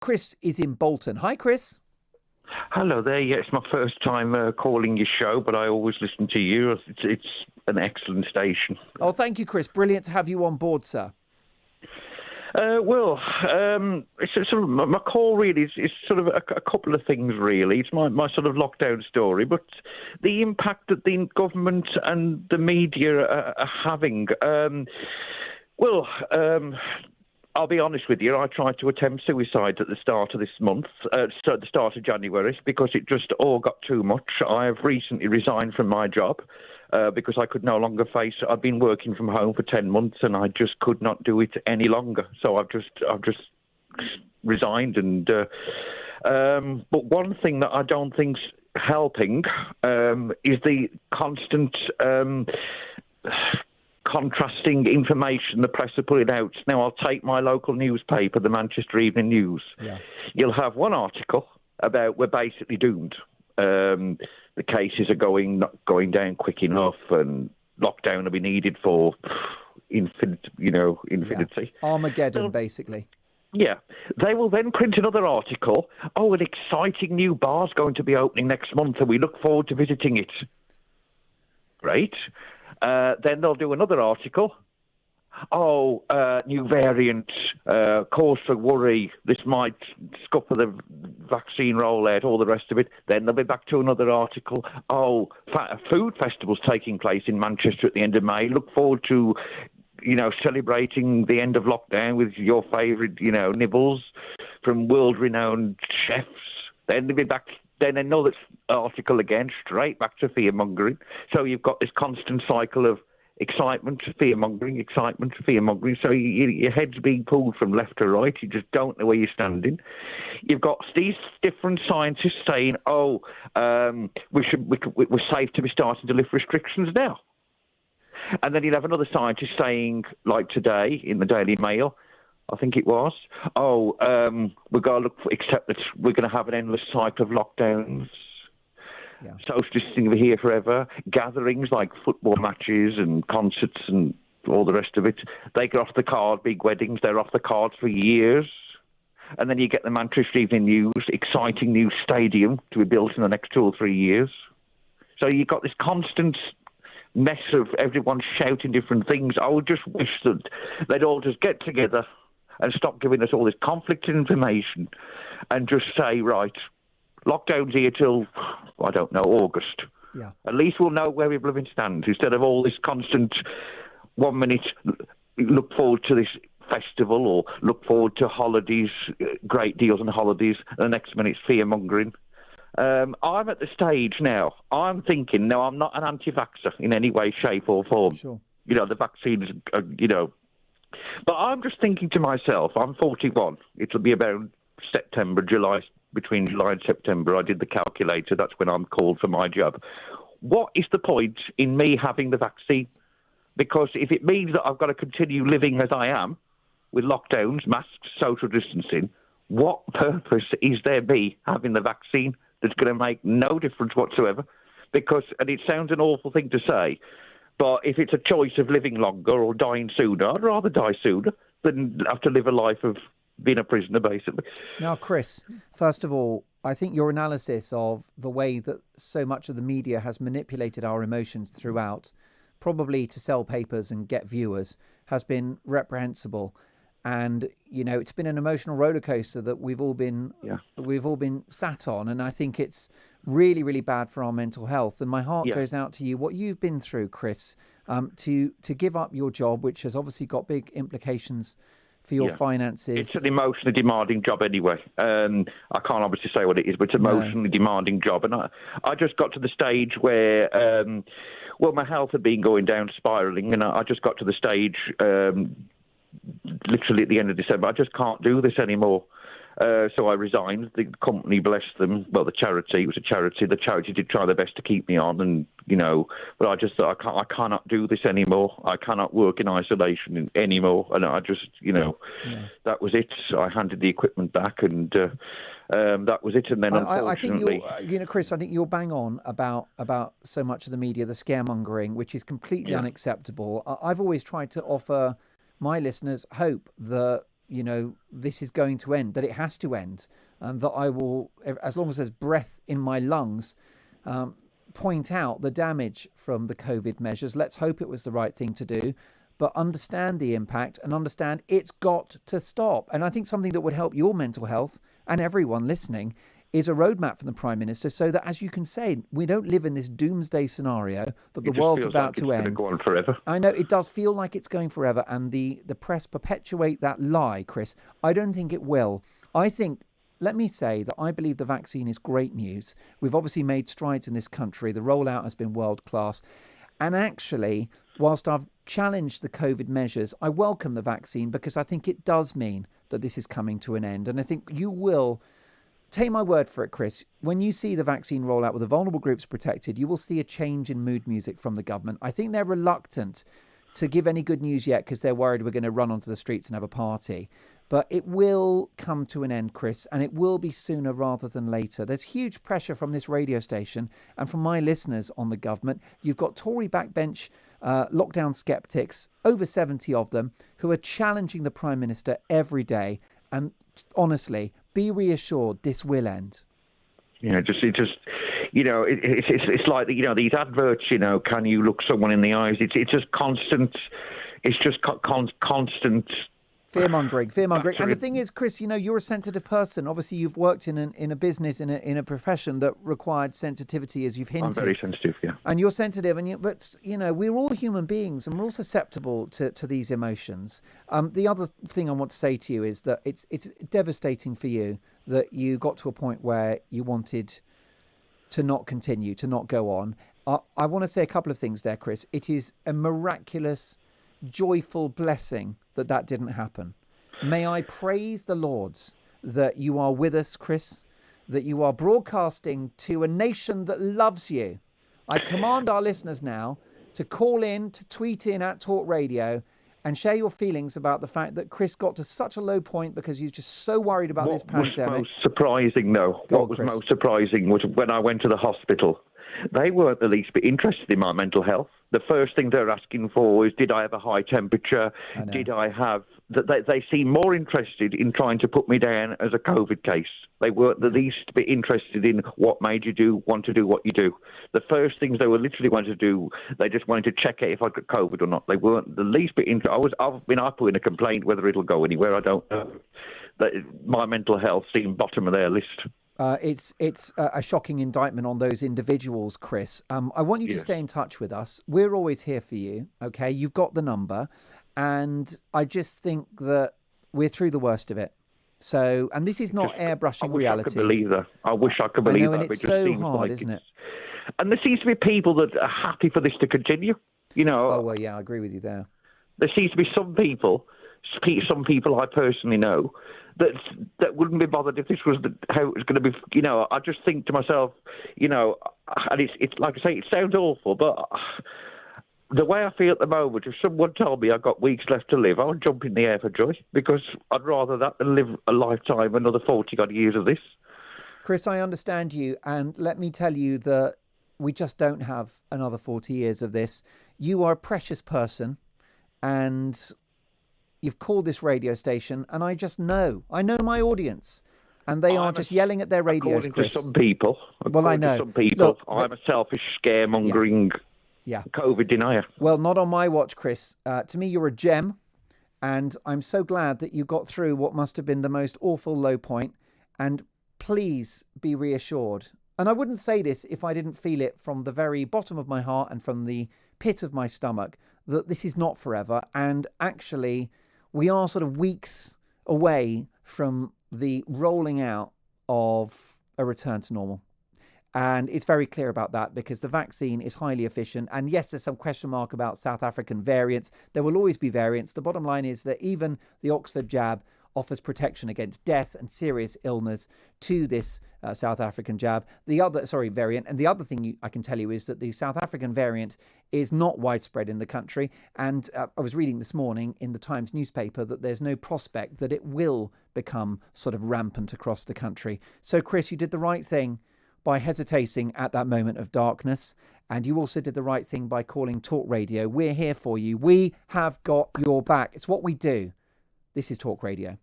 Chris is in Bolton. Hi, Chris. Hello there. Yeah, it's my first time calling your show, but I always listen to you. It's an excellent station. Oh, thank you, Chris. Brilliant to have you on board, sir. It's sort of my call really is sort of a couple of things really. It's my sort of lockdown story, but the impact that the government and the media are having. I'll be honest with you, I tried to attempt suicide at the start of this month, at the start of January, because it just all got too much. I have recently resigned from my job because I could no longer face it. I've been working from home for 10 months and I just could not do it any longer. So I've just resigned. But one thing that I don't think's helping is the constant contrasting information the press are putting out. Now, I'll take my local newspaper, the Manchester Evening News. Yeah. You'll have one article about we're basically doomed. The cases are not going down quick enough, and lockdown will be needed for infinity. Yeah. Armageddon, basically. Yeah. They will then print another article. Oh, an exciting new bar's going to be opening next month, and we look forward to visiting it. Great. Then they'll do another article. Oh, new variant, cause for worry. This might scupper the vaccine rollout, all the rest of it. Then they'll be back to another article. Oh, food festivals taking place in Manchester at the end of May. Look forward to, celebrating the end of lockdown with your favourite, nibbles from world-renowned chefs. Then they'll be back. Then another article again, straight back to fear-mongering. So you've got this constant cycle of excitement, fear-mongering. So your head's being pulled from left to right. You just don't know where you're standing. You've got these different scientists saying, we're safe to be starting to lift restrictions now. And then you'll have another scientist saying, like today in the Daily Mail, I think it was, we're going to look for, except that we're going to have an endless cycle of lockdowns. Yeah. Social distancing over here forever. Gatherings like football matches and concerts and all the rest of it. They get off the card, big weddings, they're off the cards for years. And then you get the Manchester Evening News, exciting new stadium to be built in the next 2 or 3 years. So you've got this constant mess of everyone shouting different things. I would just wish that they'd all just get together and stop giving us all this conflicting information and just say, right, lockdown's here till, I don't know, August. Yeah. At least we'll know where we blooming stand, instead of all this constant 1 minute look forward to this festival or look forward to holidays, great deals on holidays, and the next minute's fear-mongering. I'm at the stage now, I'm thinking, no, I'm not an anti-vaxxer in any way, shape or form. Sure. The vaccines, But I'm just thinking to myself, I'm 41. It'll be about between July and September. I did the calculator. That's when I'm called for my job. What is the point in me having the vaccine? Because if it means that I've got to continue living as I am, with lockdowns, masks, social distancing, what purpose is there me having the vaccine that's going to make no difference whatsoever? Because, and it sounds an awful thing to say, but if it's a choice of living longer or dying sooner, I'd rather die sooner than have to live a life of being a prisoner, basically. Now, Chris, first of all, I think your analysis of the way that so much of the media has manipulated our emotions throughout, probably to sell papers and get viewers, has been reprehensible. And, it's been an emotional roller coaster that we've all been sat on. And I think it's really, really bad for our mental health. And my heart goes out to you, what you've been through, Chris, to give up your job, which has obviously got big implications for your finances. It's an emotionally demanding job anyway. I can't obviously say what it is, but it's an emotionally demanding job. And I just got to the stage where, my health had been going down, spiralling, and I just got to the stage literally at the end of December. I just can't do this anymore. So I resigned. The company, bless them, well, the charity, it was a charity. The charity did try their best to keep me on, and but I just thought I cannot do this anymore. I cannot work in isolation anymore, and I just, that was it. I handed the equipment back, and that was it. And then unfortunately, I think Chris, I think you're bang on about so much of the media, the scaremongering, which is completely unacceptable. I've always tried to offer my listeners hope that this is going to end, that it has to end, and that I will, as long as there's breath in my lungs, point out the damage from the COVID measures. Let's hope it was the right thing to do, but understand the impact and understand it's got to stop. And I think something that would help your mental health and everyone listening is a roadmap from the Prime Minister, so that, as you can say, we don't live in this doomsday scenario that the world's about to end. It's going to go on forever. I know it does feel like it's going forever, and the press perpetuate that lie, Chris. I don't think it will. Let me say that I believe the vaccine is great news. We've obviously made strides in this country. The rollout has been world class. And actually, whilst I've challenged the COVID measures, I welcome the vaccine because I think it does mean that this is coming to an end. And I think you will, take my word for it, Chris, when you see the vaccine rollout with the vulnerable groups protected, you will see a change in mood music from the government. I think they're reluctant to give any good news yet because they're worried we're going to run onto the streets and have a party. But it will come to an end, Chris, and it will be sooner rather than later. There's huge pressure from this radio station and from my listeners on the government. You've got Tory backbench lockdown skeptics, over 70 of them, who are challenging the Prime Minister every day. And honestly, be reassured, this will end. It's like, these adverts, can you look someone in the eyes? It's just constant. It's just constant. Fear-mongering. And the thing is, Chris, you're a sensitive person. Obviously, you've worked in a business, in a profession that required sensitivity, as you've hinted. I'm very sensitive, yeah. And you're sensitive, but we're all human beings, and we're all susceptible to these emotions. The other thing I want to say to you is that it's devastating for you that you got to a point where you wanted to not continue, to not go on. I want to say a couple of things there, Chris. It is a miraculous, joyful blessing that didn't happen. May I praise the Lords that you are with us, Chris, that you are broadcasting to a nation that loves you. I command our listeners now to call in, to tweet in at Talk Radio and share your feelings about the fact that Chris got to such a low point because he was just so worried about this pandemic. What was most surprising, though, most surprising was when I went to the hospital. They weren't the least bit interested in my mental health. The first thing they're asking for is, did I have a high temperature? Did I have... They seem more interested in trying to put me down as a COVID case. They weren't the least bit interested in what made you want to do what you do. The first things they were literally wanting to do, they just wanted to check out if I got COVID or not. They weren't the least bit interested. I put in a complaint. Whether it'll go anywhere, I don't know. My mental health seemed bottom of their list. It's a shocking indictment on those individuals, Chris. I want you to stay in touch with us. We're always here for you, okay? You've got the number. And I just think that we're through the worst of it. So, and this is not airbrushing reality. I could believe that. I wish I could believe that. I know, and it's so hard, isn't it? And there seems to be people that are happy for this to continue. Oh, well, yeah, I agree with you there. There seems to be some people I personally know, that wouldn't be bothered if this was how it was going to be. I just think to myself, and it's like I say, it sounds awful, but the way I feel at the moment, if someone told me I've got weeks left to live, I would jump in the air for joy, because I'd rather that than live a lifetime, another 40-odd years of this. Chris, I understand you, and let me tell you that we just don't have another 40 years of this. You are a precious person, and you've called this radio station, and I know my audience, and they are just yelling at their radios, Chris. To some people, well, I know. To some people, look, I'm a selfish, scaremongering COVID denier. Well, not on my watch, Chris. To me, you're a gem, and I'm so glad that you got through what must have been the most awful low point, and please be reassured. And I wouldn't say this if I didn't feel it from the very bottom of my heart and from the pit of my stomach, that this is not forever, and actually we are sort of weeks away from the rolling out of a return to normal. And it's very clear about that because the vaccine is highly efficient. And yes, there's some question mark about South African variants. There will always be variants. The bottom line is that even the Oxford jab offers protection against death and serious illness to this South African variant. And the other thing I can tell you is that the South African variant is not widespread in the country. And I was reading this morning in the Times newspaper that there's no prospect that it will become sort of rampant across the country. So, Chris, you did the right thing by hesitating at that moment of darkness. And you also did the right thing by calling Talk Radio. We're here for you. We have got your back. It's what we do. This is Talk Radio.